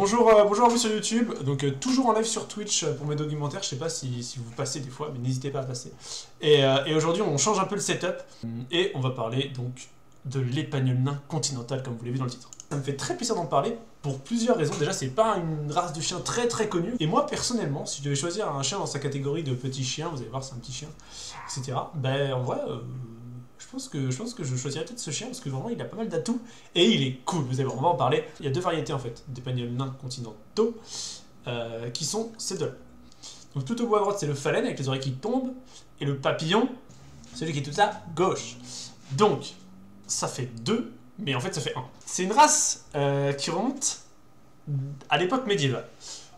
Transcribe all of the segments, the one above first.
Bonjour à vous sur YouTube, donc toujours en live sur Twitch pour mes documentaires, je sais pas si vous passez des fois, mais n'hésitez pas à passer. Et aujourd'hui on change un peu le setup, et on va parler donc de l'épagnol nain continental comme vous l'avez vu dans le titre. Ça me fait très plaisir d'en parler pour plusieurs raisons. Déjà c'est pas une race de chien très connue, et moi personnellement, si je devais choisir un chien dans sa catégorie de petit chien, vous allez voir c'est un petit chien, etc. Ben en vrai... je pense que je choisirais peut-être ce chien parce que vraiment il a pas mal d'atouts et il est cool, vous allez voir, on va en parler. Il y a deux variétés en fait, d'épagnols nains continentaux, qui sont ces deux-là. Donc tout au bout à droite c'est le phalène avec les oreilles qui tombent, et le papillon, celui qui est tout à gauche. Donc ça fait deux, mais en fait ça fait un. C'est une race qui remonte à l'époque médiévale.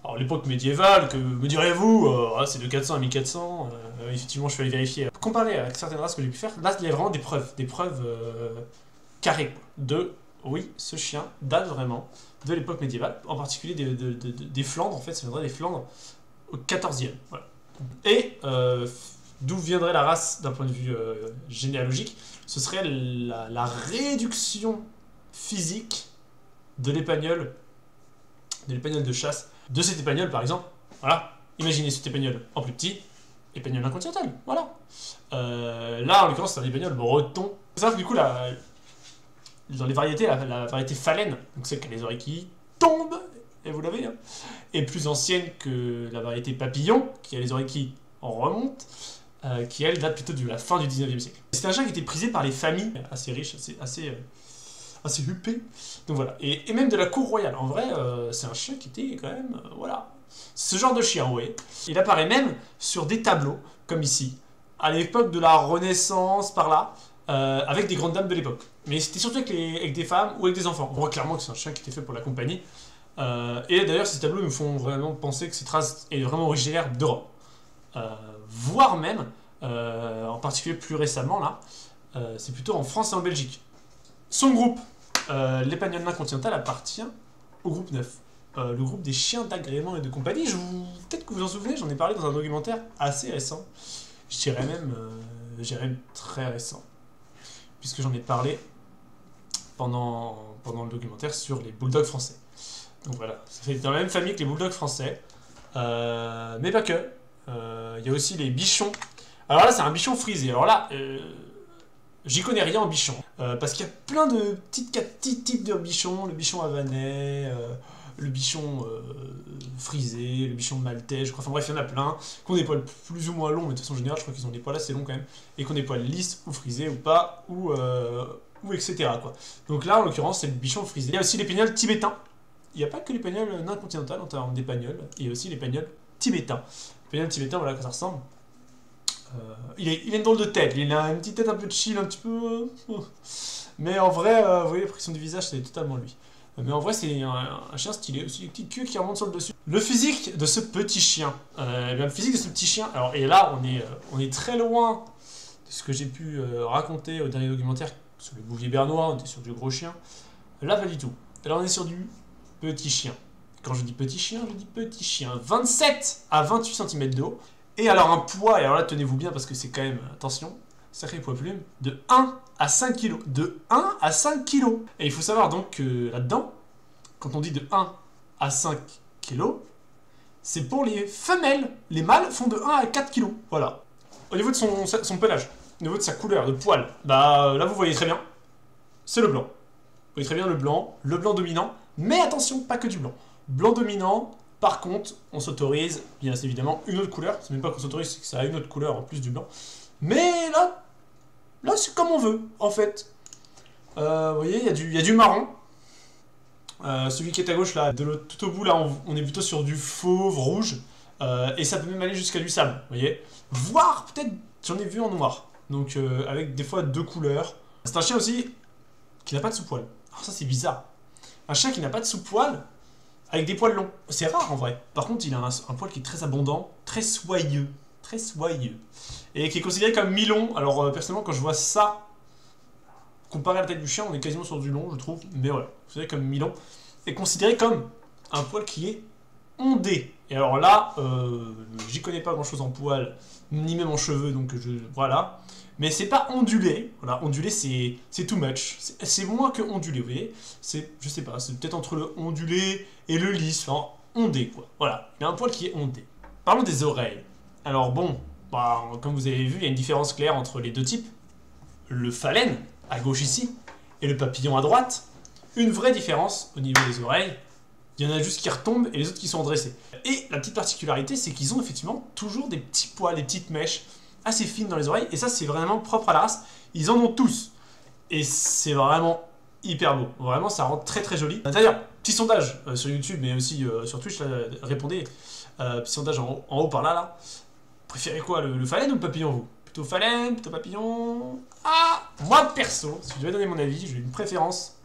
Alors l'époque médiévale, que me direz-vous, c'est de 400 à 1400, effectivement je suis allé vérifier. Comparé à certaines races que j'ai pu faire, là il y a vraiment des preuves carrées de, oui, ce chien date vraiment de l'époque médiévale, en particulier des Flandres, en fait ça viendrait des Flandres au 14e, voilà. Et d'où viendrait la race d'un point de vue généalogique, ce serait la réduction physique de l'épagnol de chasse, de cet épagnol par exemple, voilà, imaginez cet épagnol en plus petit, épagnol nain continental, voilà. Là en l'occurrence c'est un épagnol breton. Il faut savoir que du coup dans les variétés, la variété phalène, donc celle qui a les oreilles qui tombent, et vous l'avez, hein, est plus ancienne que la variété papillon, qui a les oreilles qui remontent, qui elle date plutôt de la fin du 19e siècle. C'était un chien qui était prisé par les familles assez riches, assez huppé. Donc voilà, et même de la cour royale. En vrai, c'est un chien qui était quand même, voilà, ce genre de chien, ouais. Il apparaît même sur des tableaux, comme ici, à l'époque de la Renaissance, par là, avec des grandes dames de l'époque. Mais c'était surtout avec des femmes ou avec des enfants. On voit clairement que c'est un chien qui était fait pour la compagnie. Et d'ailleurs, ces tableaux nous font vraiment penser que cette race est vraiment originaire d'Europe. Voire même, en particulier plus récemment, là, c'est plutôt en France et en Belgique. Son groupe, l'épagnol nain continental, appartient au groupe 9, le groupe des chiens d'agrément et de compagnie. Peut-être que vous vous en souvenez, j'en ai parlé dans un documentaire assez récent, je dirais même très récent, puisque j'en ai parlé pendant le documentaire sur les bulldogs français. Donc voilà, ça fait dans la même famille que les bulldogs français, mais pas que. Il y a aussi les bichons. Alors là, c'est un bichon frisé. Alors là... j'y connais rien en bichon, parce qu'il y a plein de petits types de bichons, le bichon havanais, le bichon frisé, le bichon maltais, je crois, enfin bref, il y en a plein, qui ont des poils plus ou moins longs, mais de façon générale, je crois qu'ils ont des poils assez longs quand même, et qui ont des poils lisses, ou frisés, ou pas, ou etc. quoi. Donc là, en l'occurrence, c'est le bichon frisé. Il y a aussi l'épagnol tibétain. Il n'y a pas que l'épagnol nain continental en termes d'épagnol, il y a aussi l'épagnol tibétain. L'épagnol tibétain, voilà à quoi ça ressemble. Il a une drôle de tête, il a une petite tête un peu chill, un petit peu... Mais en vrai, vous voyez, l'expression du visage, c'est totalement lui. Mais en vrai, c'est un chien stylé, aussi une petite queue qui remonte sur le dessus. Le physique de ce petit chien. Eh bien, le physique de ce petit chien... Alors, et là, on est très loin de ce que j'ai pu raconter au dernier documentaire sur le bouvier bernois, on était sur du gros chien. Là, pas du tout. Là, on est sur du petit chien. Quand je dis petit chien, je dis petit chien. 27 à 28 cm de haut. Et alors un poids, et alors là tenez-vous bien parce que c'est quand même, attention, sacré poids plume, de 1 à 5 kg. De 1 à 5 kg. Et il faut savoir donc que là-dedans, quand on dit de 1 à 5 kg, c'est pour les femelles. Les mâles font de 1 à 4 kg. Voilà. Au niveau de son pelage, au niveau de sa couleur de poil, bah là vous voyez très bien, c'est le blanc. Vous voyez très bien le blanc dominant, mais attention, pas que du blanc. Blanc dominant. Par contre, on s'autorise, bien évidemment, une autre couleur. C'est même pas qu'on s'autorise, c'est que ça a une autre couleur en plus du blanc. Mais là c'est comme on veut, en fait. Vous voyez, il y a du marron. Celui qui est à gauche, là, de l'autre, tout au bout, là, on est plutôt sur du fauve, rouge. Et ça peut même aller jusqu'à du sable, vous voyez. Voire, peut-être, j'en ai vu en noir. Donc, avec des fois deux couleurs. C'est un chien aussi qui n'a pas de sous-poil. Alors ça, c'est bizarre. Un chien qui n'a pas de sous-poil... avec des poils longs. C'est rare en vrai. Par contre, il a un poil qui est très abondant, très soyeux. Très soyeux. Et qui est considéré comme mi-long. Alors, personnellement, quand je vois ça, comparé à la tête du chien, on est quasiment sur du long, je trouve. Mais voilà, considéré comme mi-long. Et considéré comme un poil qui est ondé. Et alors là, j'y connais pas grand chose en poils, ni même en cheveux, donc voilà. Mais c'est pas ondulé, voilà, ondulé c'est too much, c'est moins que ondulé, vous voyez. Je sais pas, c'est peut-être entre le ondulé et le lisse, enfin, ondé quoi, voilà. Il y a un poil qui est ondé. Parlons des oreilles. Alors bon, bah, comme vous avez vu, il y a une différence claire entre les deux types. Le phalène, à gauche ici, et le papillon à droite. Une vraie différence au niveau des oreilles. Il y en a juste qui retombent et les autres qui sont redressés. Et la petite particularité, c'est qu'ils ont effectivement toujours des petits poils, des petites mèches assez fines dans les oreilles. Et ça, c'est vraiment propre à la race. Ils en ont tous. Et c'est vraiment hyper beau. Vraiment, ça rend très très joli. D'ailleurs, petit sondage sur YouTube, mais aussi sur Twitch, là, répondez. Petit sondage en haut par là, là. Préférez quoi, le phalène ou le papillon, vous? Plutôt phalène, plutôt papillon? Ah, moi perso, si je devais donner mon avis, j'ai une préférence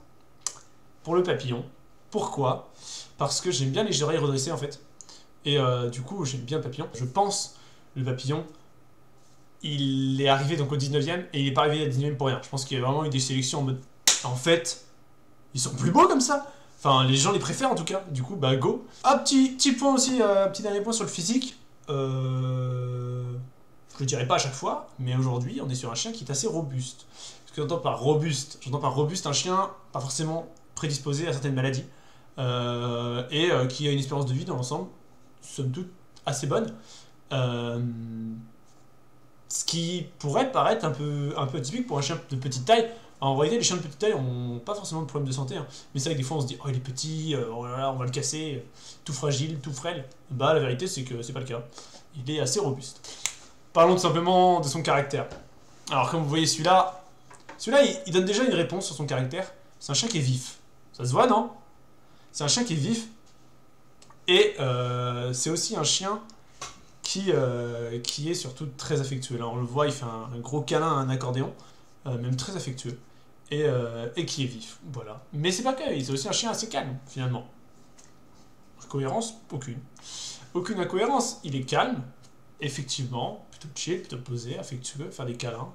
pour le papillon. Pourquoi? Parce que j'aime bien les oreilles redressées en fait. Et du coup, j'aime bien le papillon. Je pense le papillon, il est arrivé donc au 19e et il n'est pas arrivé au 19e pour rien. Je pense qu'il y a vraiment eu des sélections en mode. En fait, ils sont plus beaux comme ça. Enfin, les gens les préfèrent en tout cas. Du coup, bah go. Ah, petit point aussi, petit dernier point sur le physique. Je le dirai pas à chaque fois, mais aujourd'hui, on est sur un chien qui est assez robuste. Ce que j'entends par robuste, un chien pas forcément prédisposé à certaines maladies. Qui a une espérance de vie dans l'ensemble, somme toute, assez bonne. Ce qui pourrait paraître un peu atypique pour un chien de petite taille. En réalité, les chiens de petite taille n'ont pas forcément de problème de santé. Hein. Mais c'est vrai que des fois, on se dit « Oh, il est petit, oh là là, on va le casser, tout fragile, tout frêle. » Bah, la vérité, c'est que c'est pas le cas. Il est assez robuste. Parlons tout simplement de son caractère. Alors, comme vous voyez, celui-là, il donne déjà une réponse sur son caractère. C'est un chien qui est vif. Ça se voit, non? C'est un chien qui est vif. Et c'est aussi un chien qui est surtout très affectueux. Là, on le voit, il fait un gros câlin à un accordéon, même très affectueux. Et qui est vif, voilà. Mais c'est pas que, c'est aussi un chien assez calme, finalement. Incohérence, aucune. Aucune incohérence, il est calme, effectivement, plutôt chill, plutôt posé, affectueux, faire des câlins.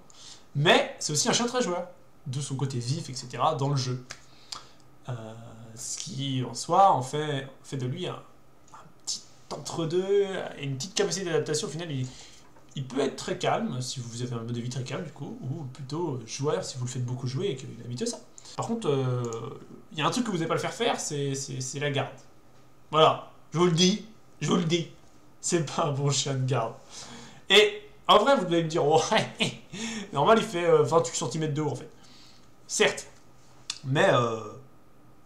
Mais c'est aussi un chien très joueur, de son côté vif, etc., dans le jeu. Ce qui, en soi, en fait de lui un petit entre-deux, et une petite capacité d'adaptation. Au final, il peut être très calme, si vous avez un mode de vie très calme, du coup, ou plutôt joueur, si vous le faites beaucoup jouer et qu'il est habitué à ça. Par contre, il y a un truc que vous n'allez pas le faire faire, c'est la garde. Voilà, je vous le dis, c'est pas un bon chien de garde. Et, en vrai, vous devez me dire, ouais, normal, il fait 28 cm de haut, en fait. Certes, mais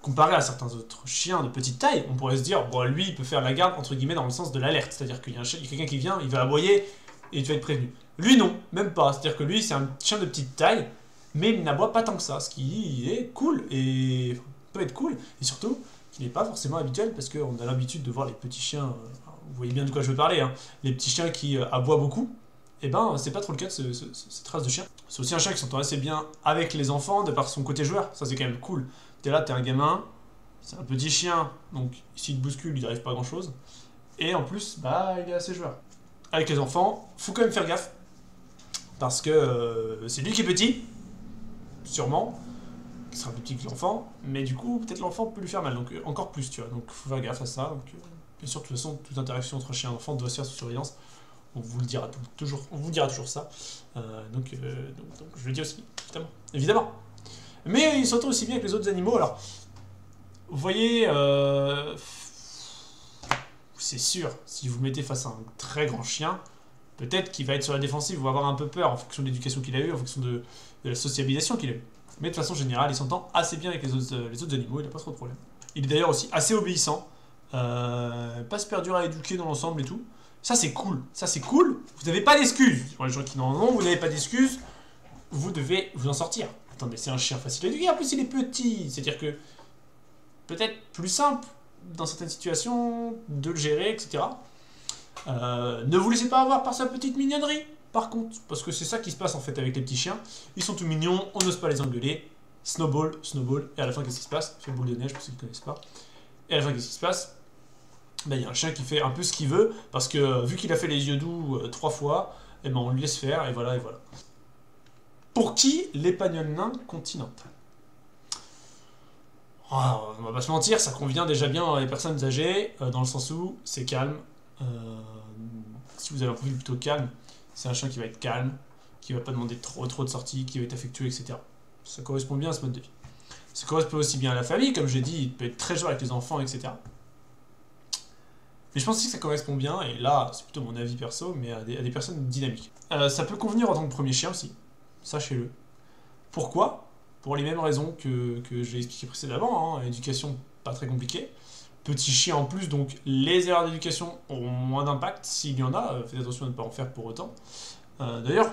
comparé à certains autres chiens de petite taille, on pourrait se dire, bon, lui, il peut faire la garde, entre guillemets, dans le sens de l'alerte. C'est-à-dire qu'il y a quelqu'un qui vient, il va aboyer, et tu vas être prévenu. Lui, non, même pas. C'est-à-dire que lui, c'est un chien de petite taille, mais il n'aboie pas tant que ça, ce qui est cool, et peut être cool, et surtout, qui n'est pas forcément habituel, parce qu'on a l'habitude de voir les petits chiens, vous voyez bien de quoi je veux parler, hein, les petits chiens qui aboient beaucoup. Et ben, c'est pas trop le cas de cette race de chien. C'est aussi un chien qui s'entend assez bien avec les enfants, de par son côté joueur, ça c'est quand même cool. T'es là, t'es un gamin, c'est un petit chien, donc s'il te bouscule, il n'arrive pas à grand chose. Et en plus, bah, il est assez joueur. Avec les enfants, faut quand même faire gaffe. Parce que c'est lui qui est petit, sûrement, qui sera plus petit que l'enfant, mais du coup, peut-être l'enfant peut lui faire mal, donc encore plus, tu vois. Donc faut faire gaffe à ça. Donc, bien sûr, de toute façon, toute interaction entre chien et enfant doit se faire sous surveillance. On vous le dira toujours ça. Donc, je le dis aussi, évidemment. Mais il s'entend aussi bien avec les autres animaux. Alors, vous voyez, c'est sûr, si vous le mettez face à un très grand chien, peut-être qu'il va être sur la défensive, va avoir un peu peur en fonction de l'éducation qu'il a eue, en fonction de la sociabilisation qu'il a eue. Mais de façon générale, il s'entend assez bien avec les autres animaux, il n'a pas trop de problème. Il est d'ailleurs aussi assez obéissant, pas super dur à éduquer dans l'ensemble et tout. Ça c'est cool, vous n'avez pas d'excuses. Pour les gens qui n'en ont, vous n'avez pas d'excuses, vous devez vous en sortir. Attendez, c'est un chien facile à éduquer, en plus il est petit, c'est-à-dire que peut-être plus simple dans certaines situations de le gérer, etc. Ne vous laissez pas avoir par sa petite mignonnerie, par contre, parce que c'est ça qui se passe en fait avec les petits chiens. Ils sont tout mignons, on n'ose pas les engueuler. Snowball, et à la fin qu'est-ce qui se passe? Il fait boule de neige pour ceux qui ne connaissent pas. Et à la fin qu'est-ce qui se passe? Ben, y a un chien qui fait un peu ce qu'il veut, parce que vu qu'il a fait les yeux doux 3 fois, et ben on lui laisse faire, et voilà, et voilà. Pour qui l'épagnol nain continental? Oh, on va pas se mentir, ça convient déjà bien à les personnes âgées, dans le sens où c'est calme, Si vous avez un profil plutôt calme, c'est un chien qui va être calme, qui va pas demander trop de sorties, qui va être affectueux, etc. Ça correspond bien à ce mode de vie. Ça correspond aussi bien à la famille, comme j'ai dit, il peut être très joueur avec les enfants, etc. Mais je pense aussi que ça correspond bien, et là, c'est plutôt mon avis perso, mais à des personnes dynamiques. Ça peut convenir en tant que premier chien aussi, sachez-le. Pourquoi? Pour les mêmes raisons que j'ai expliqué précédemment, hein, éducation pas très compliquée. Petit chien en plus, donc les erreurs d'éducation auront moins d'impact, s'il y en a, faites attention à ne pas en faire pour autant. D'ailleurs,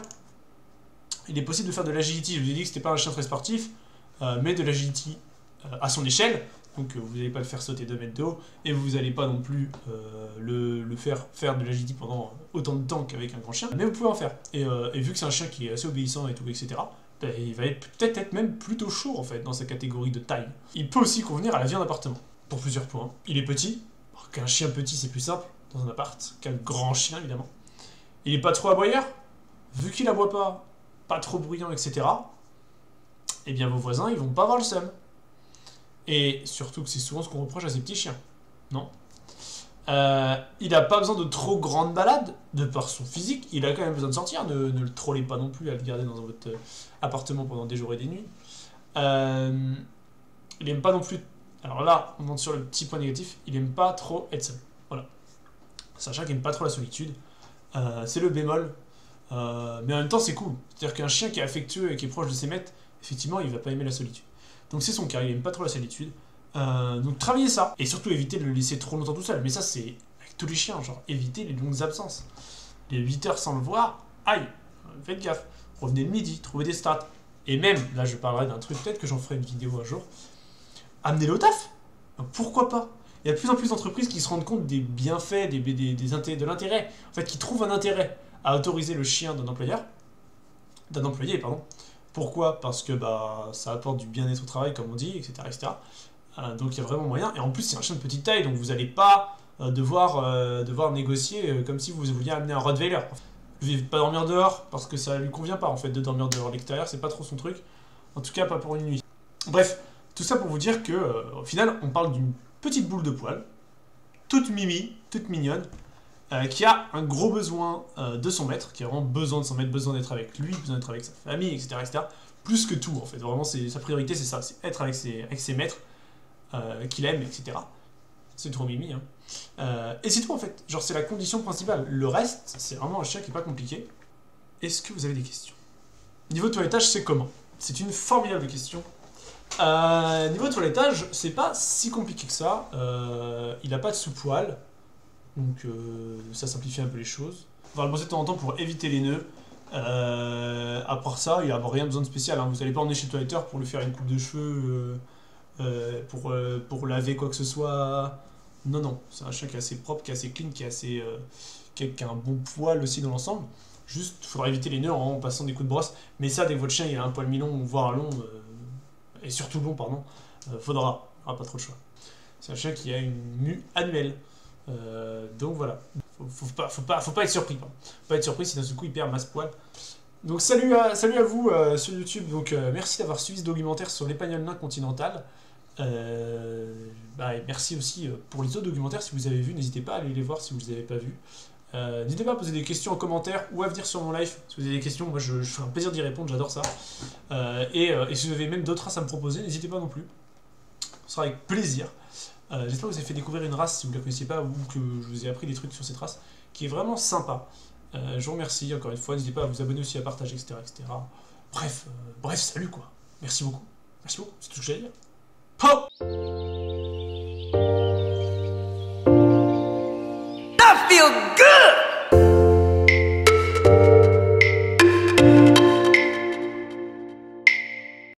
il est possible de faire de l'agility, je vous ai dit que c'était pas un chien très sportif, mais de l'agility à son échelle, donc vous n'allez pas le faire sauter 2 mètres de haut, et vous n'allez pas non plus le faire de l'agility pendant autant de temps qu'avec un grand chien, mais vous pouvez en faire. Et vu que c'est un chien qui est assez obéissant et tout, etc., ben, il va peut-être être même plutôt chaud en fait dans sa catégorie de taille. Il peut aussi convenir à la vie en appartement, pour plusieurs points. Il est petit, alors qu'un chien petit c'est plus simple dans un appart qu'un grand chien évidemment. Il est pas trop aboyeur, vu qu'il aboie pas trop bruyant, etc., eh bien vos voisins ils vont pas avoir le seum. Et surtout que c'est souvent ce qu'on reproche à ces petits chiens. Non. Il n'a pas besoin de trop grandes balades, de par son physique. Il a quand même besoin de sortir, ne le trollez pas non plus à le garder dans votre appartement pendant des jours et des nuits. Il n'aime pas non plus... Alors là, on monte sur le petit point négatif, il n'aime pas trop être seul. Voilà. C'est un chien qui n'aime pas trop la solitude. C'est le bémol. Mais en même temps, c'est cool. C'est-à-dire qu'un chien qui est affectueux et qui est proche de ses maîtres, effectivement, il ne va pas aimer la solitude. Donc c'est son cas, il n'aime pas trop la solitude. Donc travaillez ça. Et surtout évitez de le laisser trop longtemps tout seul. Mais ça c'est avec tous les chiens, genre évitez les longues absences. Les 8 heures sans le voir, aïe, faites gaffe. Revenez le midi, trouvez des stats. Et même, là je parlerai d'un truc, peut-être que j'en ferai une vidéo un jour. Amenez-le au taf. Pourquoi pas? Il y a de plus en plus d'entreprises qui se rendent compte des bienfaits, de l'intérêt. En fait, qui trouvent un intérêt à autoriser le chien d'un employé, pardon. Pourquoi? Parce que bah, ça apporte du bien-être au travail, comme on dit, etc. etc. Donc il y a vraiment moyen. Et en plus, c'est un chien de petite taille, donc vous n'allez pas devoir négocier comme si vous vouliez amener un Rottweiler. Vous ne pas dormir dehors, parce que ça lui convient pas en fait de dormir dehors. L'extérieur, c'est pas trop son truc. En tout cas, pas pour une nuit. Bref, tout ça pour vous dire que au final, on parle d'une petite boule de poil, toute mimi, toute mignonne, qui a un gros besoin de son maître, qui a vraiment besoin de son maître, besoin d'être avec lui, besoin d'être avec sa famille, etc., etc. Plus que tout, en fait. Vraiment, sa priorité, c'est ça, c'est être avec ses maîtres, qu'il aime, etc. C'est trop mimi, hein. Et c'est tout, en fait. Genre, c'est la condition principale. Le reste, c'est vraiment un chien qui est pas compliqué. Est-ce que vous avez des questions? Niveau toilettage, c'est comment? C'est une formidable question. Niveau toilettage, c'est pas si compliqué que ça. Il a pas de sous-poil. Donc ça simplifie un peu les choses. On va le brosser de temps en temps pour éviter les nœuds. À part ça, il n'y a rien besoin de spécial. Hein. Vous n'allez pas emmener chez le toiletteur pour lui faire une coupe de cheveux, pour laver quoi que ce soit. Non, non. C'est un chien qui est assez propre, qui est assez clean, qui a un bon poil aussi dans l'ensemble. Juste, il faudra éviter les nœuds en passant des coups de brosse. Mais ça, dès que votre chien il a un poil mi-long, voire long, et surtout long, pardon, faudra. Il n'y aura pas trop de choix. C'est un chien qui a une mue annuelle. Donc voilà, faut pas être surpris. Faut pas être surpris si d'un seul coup il perd masse poil. Donc salut à vous sur YouTube. Donc merci d'avoir suivi ce documentaire sur l'épagnol nain continental. Et merci aussi pour les autres documentaires. Si vous avez vu, n'hésitez pas à aller les voir si vous les avez pas vus. N'hésitez pas à poser des questions en commentaire ou à venir sur mon live si vous avez des questions. Moi je ferai un plaisir d'y répondre, j'adore ça. Et si vous avez même d'autres races à me proposer, n'hésitez pas non plus. Ce sera avec plaisir. J'espère que vous avez fait découvrir une race si vous ne la connaissiez pas ou que je vous ai appris des trucs sur cette race qui est vraiment sympa. Je vous remercie encore une fois. N'hésitez pas à vous abonner aussi, à partager, etc. etc. Bref, salut quoi. Merci beaucoup. Merci beaucoup, c'est tout ce que j'allais dire. Po! I feel good!